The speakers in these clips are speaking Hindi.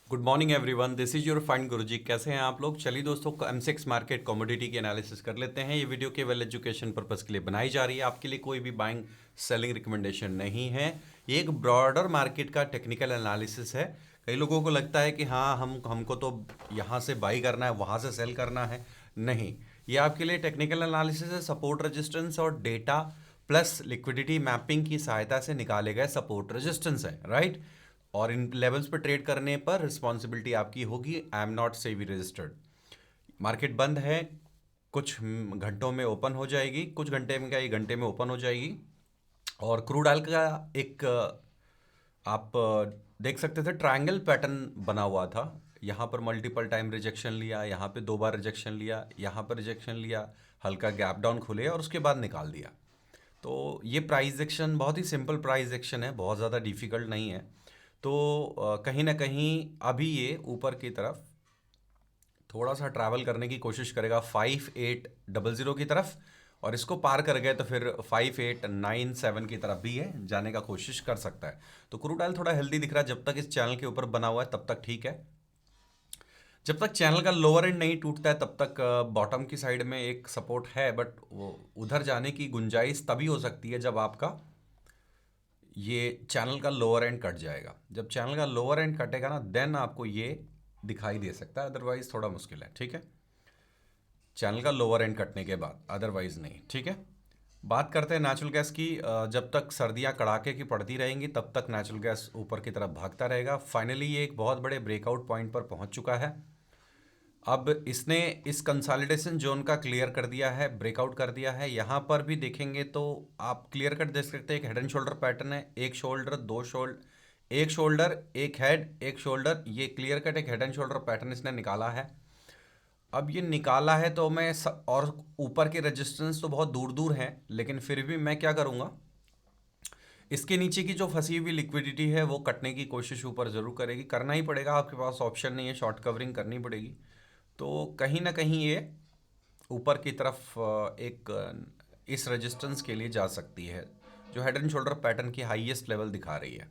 Good morning everyone, this is your fine गुरुजी। कैसे हैं आप लोग? चलिए दोस्तों, M6 मार्केट कमोडिटी की एनालिसिस कर लेते हैं। ये वीडियो केवल एजुकेशन पर्पस के लिए बनाई जा रही है, आपके लिए कोई भी बाइंग सेलिंग रिकमेंडेशन नहीं है। ये एक ब्रॉडर मार्केट का टेक्निकल एनालिसिस है। कई लोगों को लगता है कि हाँ हमको तो यहाँ से बाई करना है, वहाँ से सेल करना है। नहीं, ये आपके लिए टेक्निकल एनालिसिस है। सपोर्ट रेजिस्टेंस और डेटा प्लस लिक्विडिटी मैपिंग की सहायता से निकाले गए सपोर्ट रेजिस्टेंस है, राइट। और इन लेवल्स पर ट्रेड करने पर रिस्पॉन्सिबिलिटी आपकी होगी। I am not SEBI registered. Market बंद है, कुछ घंटों में ओपन हो जाएगी, कुछ घंटे में क्या, एक घंटे में ओपन हो जाएगी। और क्रूड ऑयल का एक आप देख सकते थे ट्रायंगल पैटर्न बना हुआ था। यहाँ पर मल्टीपल टाइम रिजेक्शन लिया, यहाँ पे 2 बार रिजेक्शन लिया, यहाँ पर रिजेक्शन लिया, हल्का गैप डाउन खुले और उसके बाद निकाल दिया। तो ये प्राइस एक्शन बहुत ही सिंपल प्राइस एक्शन है, बहुत ज़्यादा डिफिकल्ट नहीं है। तो कहीं ना कहीं अभी ये ऊपर की तरफ थोड़ा सा ट्रैवल करने की कोशिश करेगा 5800 की तरफ, और इसको पार कर गए तो फिर 5897 की तरफ भी है जाने का कोशिश कर सकता है। तो क्रूड ऑयल थोड़ा हेल्दी दिख रहा है, जब तक इस चैनल के ऊपर बना हुआ है तब तक ठीक है। जब तक चैनल का लोअर एंड नहीं टूटता है तब तक बॉटम की साइड में एक सपोर्ट है, बट वो उधर जाने की गुंजाइश तभी हो सकती है जब आपका ये चैनल का लोअर एंड कट जाएगा। जब चैनल का लोअर एंड कटेगा ना, देन आपको ये दिखाई दे सकता है, अदरवाइज थोड़ा मुश्किल है, ठीक है। चैनल का लोअर एंड कटने के बाद, अदरवाइज नहीं, ठीक है। बात करते हैं नेचुरल गैस की। जब तक सर्दियां कड़ाके की पड़ती रहेंगी तब तक नेचुरल गैस ऊपर की तरफ भागता रहेगा। फाइनली ये एक बहुत बड़े ब्रेकआउट पॉइंट पर पहुंच चुका है। अब इसने इस कंसोलिडेशन जोन का क्लियर कर दिया है, ब्रेकआउट कर दिया है। यहाँ पर भी देखेंगे तो आप क्लियर कट देख सकते हैं, एक हेड एंड शोल्डर पैटर्न है, एक शोल्डर, दो शोल्डर, एक शोल्डर, एक हेड, एक शोल्डर। ये क्लियर कट एक हेड एंड शोल्डर पैटर्न इसने निकाला है। अब ये निकाला है तो और ऊपर के रेजिस्टेंस तो बहुत दूर दूर हैं, लेकिन फिर भी मैं क्या करूँगा, इसके नीचे की जो फंसी हुई लिक्विडिटी है वो कटने की कोशिश ऊपर ज़रूर करेगी, करना ही पड़ेगा, आपके पास ऑप्शन नहीं है, शॉर्ट कवरिंग करनी पड़ेगी। तो कहीं ना कहीं ये ऊपर की तरफ इस रेजिस्टेंस के लिए जा सकती है, जो हेड एंड शोल्डर पैटर्न की हाईएस्ट लेवल दिखा रही है।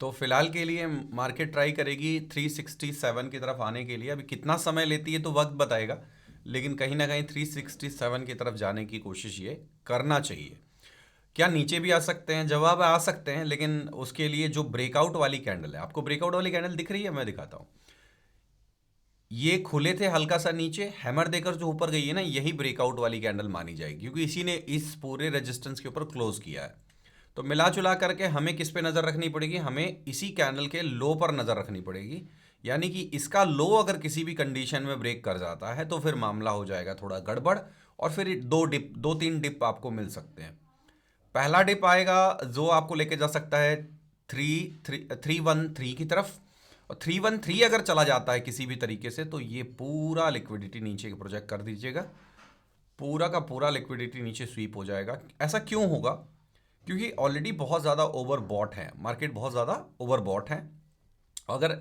तो फिलहाल के लिए मार्केट ट्राई करेगी 367 की तरफ आने के लिए। अभी कितना समय लेती है तो वक्त बताएगा, लेकिन कहीं ना कहीं 367 की तरफ जाने की कोशिश ये करना चाहिए। क्या नीचे भी आ सकते हैं? जवाब आ सकते हैं, लेकिन उसके लिए जो ब्रेकआउट वाली कैंडल है, आपको ब्रेकआउट वाली कैंडल दिख रही है, मैं दिखाता हूँ। ये खुले थे हल्का सा नीचे, हैमर देकर जो ऊपर गई है ना, यही ब्रेकआउट वाली कैंडल मानी जाएगी, क्योंकि इसी ने इस पूरे रेजिस्टेंस के ऊपर क्लोज किया है। तो मिला जुला करके हमें किस पे नज़र रखनी पड़ेगी? हमें इसी कैंडल के लो पर नज़र रखनी पड़ेगी। यानी कि इसका लो अगर किसी भी कंडीशन में ब्रेक कर जाता है तो फिर मामला हो जाएगा थोड़ा गड़बड़, और फिर दो तीन डिप आपको मिल सकते हैं। पहला डिप आएगा जो आपको लेके जा सकता है 313 की तरफ, और 313 अगर चला जाता है किसी भी तरीके से तो ये पूरा लिक्विडिटी नीचे प्रोजेक्ट कर दीजिएगा, पूरा का पूरा लिक्विडिटी नीचे स्वीप हो जाएगा। ऐसा क्यों होगा? क्योंकि ऑलरेडी बहुत ज़्यादा ओवरबॉट है, मार्केट बहुत ज़्यादा ओवरबॉट है। अगर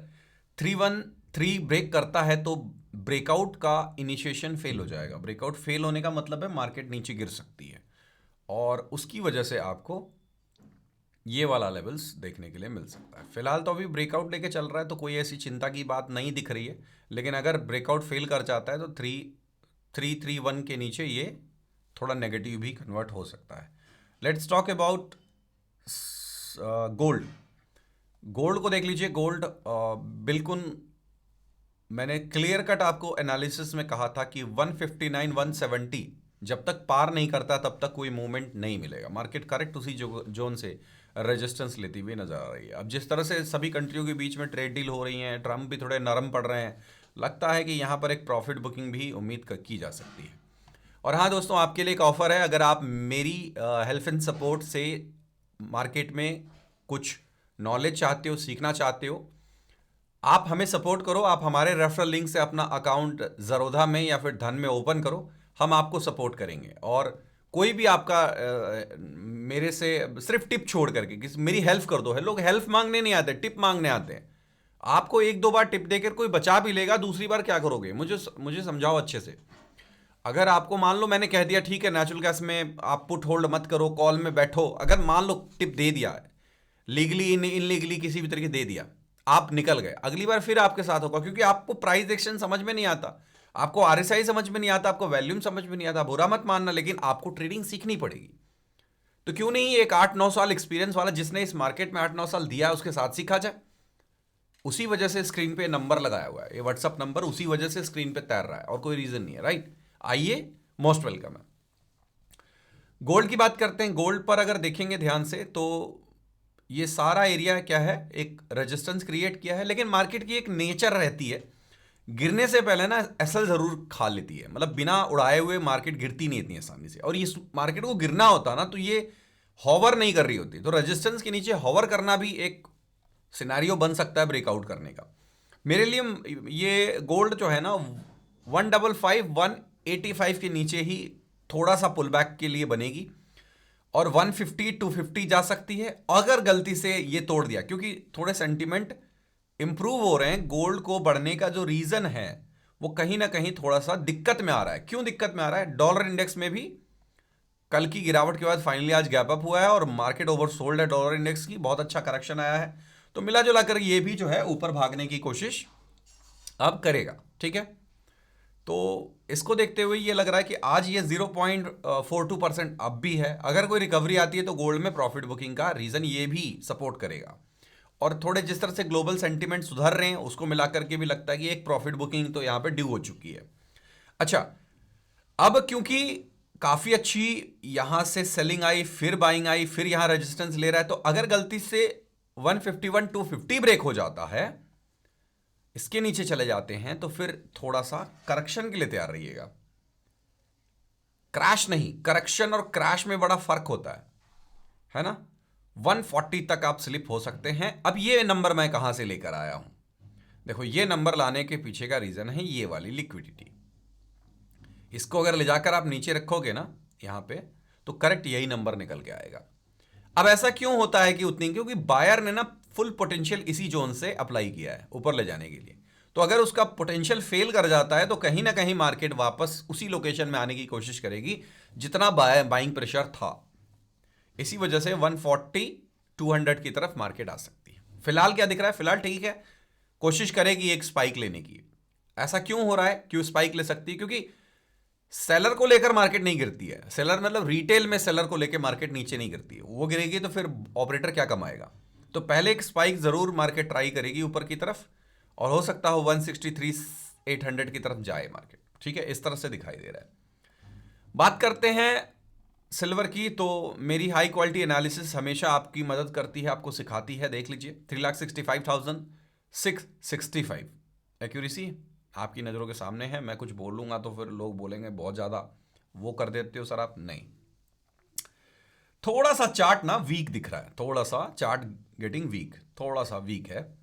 313 ब्रेक करता है तो ब्रेकआउट का इनिशिएशन फेल हो जाएगा। ब्रेकआउट फेल होने का मतलब है मार्केट नीचे गिर सकती है, और उसकी वजह से आपको ये वाला लेवल्स देखने के लिए मिल सकता है। फिलहाल तो अभी ब्रेकआउट लेके चल रहा है तो कोई ऐसी चिंता की बात नहीं दिख रही है, लेकिन अगर ब्रेकआउट फेल कर जाता है तो 331 के नीचे ये थोड़ा नेगेटिव भी कन्वर्ट हो सकता है। Let's talk about gold. Gold को देख लीजिए। गोल्ड बिल्कुल मैंने क्लियर कट आपको एनालिसिस में कहा था कि 159 170 जब तक पार नहीं करता तब तक कोई मूवमेंट नहीं मिलेगा। मार्केट करेक्ट उसी जोन से रेजिस्टेंस लेती हुई नजर आ रही है। अब जिस तरह से सभी कंट्रियों के बीच में ट्रेड डील हो रही हैं, ट्रम्प भी थोड़े नरम पड़ रहे हैं, लगता है कि यहाँ पर एक प्रॉफिट बुकिंग भी उम्मीद की जा सकती है। और हाँ दोस्तों, आपके लिए एक ऑफर है। अगर आप मेरी हेल्प एंड सपोर्ट से मार्केट में कुछ नॉलेज चाहते हो, सीखना चाहते हो, आप हमें सपोर्ट करो। आप हमारे रेफरल लिंक से अपना अकाउंट ज़रोधा में या फिर धन में ओपन करो, हम आपको सपोर्ट करेंगे। और कोई भी आपका मेरे से सिर्फ टिप छोड़ करके मेरी हेल्प कर दो है। लोग हेल्प मांगने नहीं आते, टिप मांगने आते हैं। आपको एक दो बार टिप देकर कोई बचा भी लेगा, दूसरी बार क्या करोगे? मुझे समझाओ अच्छे से। अगर आपको मान लो मैंने कह दिया ठीक है नेचुरल गैस में आप पुट होल्ड मत करो, कॉल में बैठो, अगर मान लो टिप दे दिया है लीगली इन इनलीगली किसी भी तरीके दे दिया, आप निकल गए, अगली बार फिर आपके साथ होगा, क्योंकि आपको प्राइस एक्शन समझ में नहीं आता, आपको आरएसआई समझ में नहीं आता, आपको वैल्यूम समझ में नहीं आता। बुरा मत मानना, लेकिन आपको ट्रेडिंग सीखनी पड़ेगी। तो क्यों नहीं एक 8-9 साल एक्सपीरियंस वाला जिसने इस मार्केट में 8-9 साल दिया है उसके साथ सीखा जाए। उसी वजह से स्क्रीन पे नंबर लगाया हुआ है, ये व्हाट्सअप नंबर उसी वजह से स्क्रीन पे तैर रहा है, और कोई रीजन नहीं है, राइट। आइए, मोस्ट वेलकम है। गोल्ड की बात करते हैं। गोल्ड पर अगर देखेंगे ध्यान से तो ये सारा एरिया क्या है, एक रेजिस्टेंस क्रिएट किया है, लेकिन मार्केट की एक नेचर रहती है, गिरने से पहले ना एसएल जरूर खा लेती है। मतलब बिना उड़ाए हुए मार्केट गिरती नहीं इतनी आसानी से, और इस मार्केट को गिरना होता ना तो ये हॉवर नहीं कर रही होती। तो रेजिस्टेंस के नीचे हॉवर करना भी एक सिनेरियो बन सकता है ब्रेकआउट करने का। मेरे लिए ये गोल्ड जो है ना 155-185 के नीचे ही थोड़ा सा पुल बैक के लिए बनेगी, और 150-250 जा सकती है अगर गलती से ये तोड़ दिया, क्योंकि थोड़े सेंटीमेंट इंप्रूव हो रहे हैं। गोल्ड को बढ़ने का जो रीजन है वो कहीं ना कहीं थोड़ा सा दिक्कत में आ रहा है। क्यों दिक्कत में आ रहा है? डॉलर इंडेक्स में भी कल की गिरावट के बाद फाइनली आज गैप अप हुआ है, और मार्केट ओवरसोल्ड है डॉलर इंडेक्स की, बहुत अच्छा करेक्शन आया है। तो मिला जुला कर ये भी जो है ऊपर भागने की कोशिश अब करेगा, ठीक है। तो इसको देखते हुए ये लग रहा है कि आज ये 0.42% अब भी है। अगर कोई रिकवरी आती है तो गोल्ड में प्रॉफिट बुकिंग का रीजन ये भी सपोर्ट करेगा, और थोड़े जिस तरह से ग्लोबल सेंटीमेंट सुधर रहे हैं उसको मिलाकर के भी लगता है कि एक प्रॉफिट बुकिंग तो यहां पे ड्यू हो चुकी है। अच्छा, अब क्योंकि काफी अच्छी यहां से सेलिंग आई, फिर बाइंग आई, फिर यहां रेजिस्टेंस ले रहा है, तो अगर गलती से 151-250 ब्रेक हो जाता है, इसके नीचे चले जाते हैं, तो फिर थोड़ा सा करेक्शन के लिए तैयार रहिएगा। क्रैश नहीं, करेक्शन और क्रैश में बड़ा फर्क होता है ना। 140 तक आप स्लिप हो सकते हैं। अब ये नंबर मैं कहां से लेकर आया हूं? देखो, ये नंबर लाने के पीछे का रीजन है ये वाली लिक्विडिटी। इसको अगर ले जाकर आप नीचे रखोगे ना यहां पे, तो करेक्ट यही नंबर निकल के आएगा। अब ऐसा क्यों होता है कि उतनी? क्योंकि बायर ने ना फुल पोटेंशियल इसी जोन से अप्लाई किया है ऊपर ले जाने के लिए। तो अगर उसका पोटेंशियल फेल कर जाता है तो कहीं ना कहीं मार्केट वापस उसी लोकेशन में आने की कोशिश करेगी जितना बाइंग प्रेशर था। इसी वजह से 140-200 की तरफ मार्केट आ सकती है। फिलहाल क्या दिख रहा है? फिलहाल ठीक है, कोशिश करेगी एक स्पाइक लेने की। ऐसा क्यों हो रहा है? क्यों स्पाइक ले सकती है? क्योंकि सेलर को लेकर मार्केट नहीं गिरती है। सेलर मतलब रिटेल में सेलर को लेकर मार्केट नीचे नहीं गिरती है। वो गिरेगी तो फिर ऑपरेटर क्या कमाएगा? तो पहले एक स्पाइक जरूर मार्केट ट्राई करेगी ऊपर की तरफ, और हो सकता हो 163-800 की तरफ जाए मार्केट, ठीक है। इस तरह से दिखाई दे रहा है। बात करते हैं सिल्वर की। तो मेरी हाई क्वालिटी एनालिसिस हमेशा आपकी मदद करती है, आपको सिखाती है। देख लीजिए 3,65,665 एक्यूरेसी आपकी नज़रों के सामने है। मैं कुछ बोलूंगा तो फिर लोग बोलेंगे बहुत ज़्यादा वो कर देते हो सर आप। नहीं, थोड़ा सा चार्ट ना वीक दिख रहा है, थोड़ा सा चार्ट गेटिंग वीक, थोड़ा सा वीक है।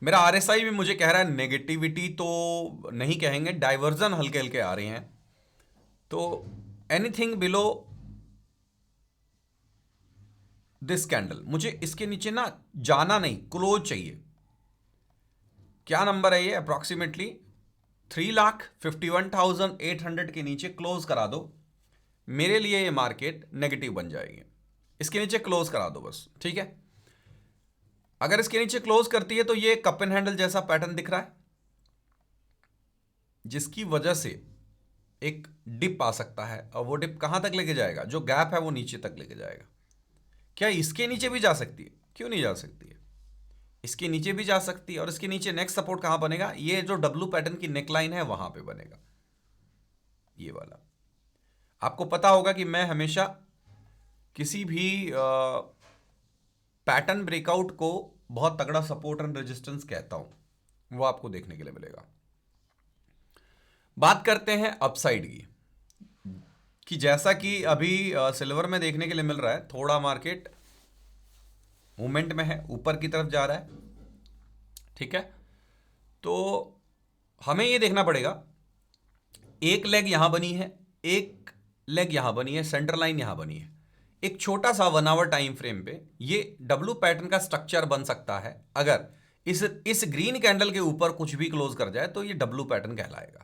मेरा आरएसआई भी मुझे कह रहा है नेगेटिविटी तो नहीं कहेंगे, डाइवर्जन हल्के हल्के आ रहे हैं। तो एनीथिंग बिलो दिस कैंडल, मुझे इसके नीचे ना जाना नहीं, क्लोज चाहिए। क्या नंबर है ये? अप्रोक्सीमेटली 3,51,800 के नीचे क्लोज करा दो, मेरे लिए ये मार्केट नेगेटिव बन जाएगी। इसके नीचे क्लोज करा दो बस, ठीक है। अगर इसके नीचे क्लोज करती है तो ये कप एंड हैंडल जैसा पैटर्न दिख रहा है, जिसकी वजह से एक डिप आ सकता है, और वो डिप कहां तक लेके जाएगा? जो गैप है वो नीचे तक लेके जाएगा। क्या इसके नीचे भी जा सकती है? क्यों नहीं जा सकती है? इसके नीचे भी जा सकती है। और इसके नीचे नेक्स्ट सपोर्ट कहां बनेगा? ये जो डब्लू पैटर्न की नेकलाइन है वहां पे बनेगा, ये वाला। आपको पता होगा कि मैं हमेशा किसी भी पैटर्न ब्रेकआउट को बहुत तगड़ा सपोर्ट एंड रेजिस्टेंस कहता हूं, वो आपको देखने के लिए मिलेगा। बात करते हैं अपसाइड की, कि जैसा कि अभी सिल्वर में देखने के लिए मिल रहा है, थोड़ा मार्केट मूवमेंट में है, ऊपर की तरफ जा रहा है, ठीक है। तो हमें ये देखना पड़ेगा, एक लेग यहां बनी है, एक लेग यहां बनी है, सेंटर लाइन यहां बनी है। एक छोटा सा 1 आवर टाइम फ्रेम पे ये डब्लू पैटर्न का स्ट्रक्चर बन सकता है। अगर इस ग्रीन कैंडल के ऊपर कुछ भी क्लोज कर जाए तो ये डब्लू पैटर्न कहलाएगा।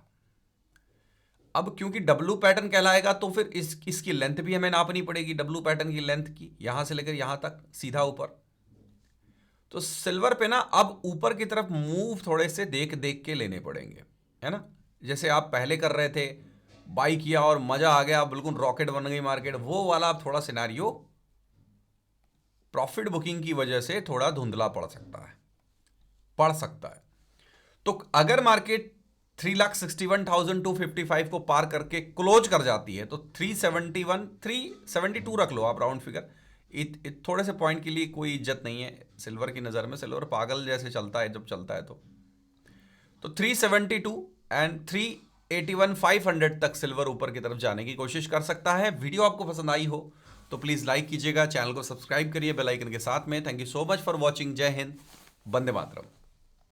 अब क्योंकि डब्लू पैटर्न कहलाएगा तो फिर इसकी लेंथ भी हमें नापनी पड़ेगी, डब्लू पैटर्न की लेंथ की, यहां से लेकर यहां तक सीधा ऊपर। तो सिल्वर पे ना अब ऊपर की तरफ मूव थोड़े से देख देख के लेने पड़ेंगे, है ना। जैसे आप पहले कर रहे थे, बाई किया और मजा आ गया, बिल्कुल रॉकेट बन गई मार्केट, वो वाला अब थोड़ा सिनेरियो प्रॉफिट बुकिंग की वजह से थोड़ा धुंधला पड़ सकता है। तो अगर मार्केट 3,61,255 को पार करके क्लोज कर जाती है तो 371 372 रख लो आप राउंड फिगर। थोड़े से पॉइंट के लिए कोई इज्जत नहीं है सिल्वर की नज़र में, सिल्वर पागल जैसे चलता है जब चलता है। तो 372 एंड 381 500 तक सिल्वर ऊपर की तरफ जाने की कोशिश कर सकता है। वीडियो आपको पसंद आई हो तो प्लीज़ लाइक कीजिएगा, चैनल को सब्सक्राइब करिए बेल आइकन के साथ में। Thank you so much for watching. जय हिंद, वंदे मातरम।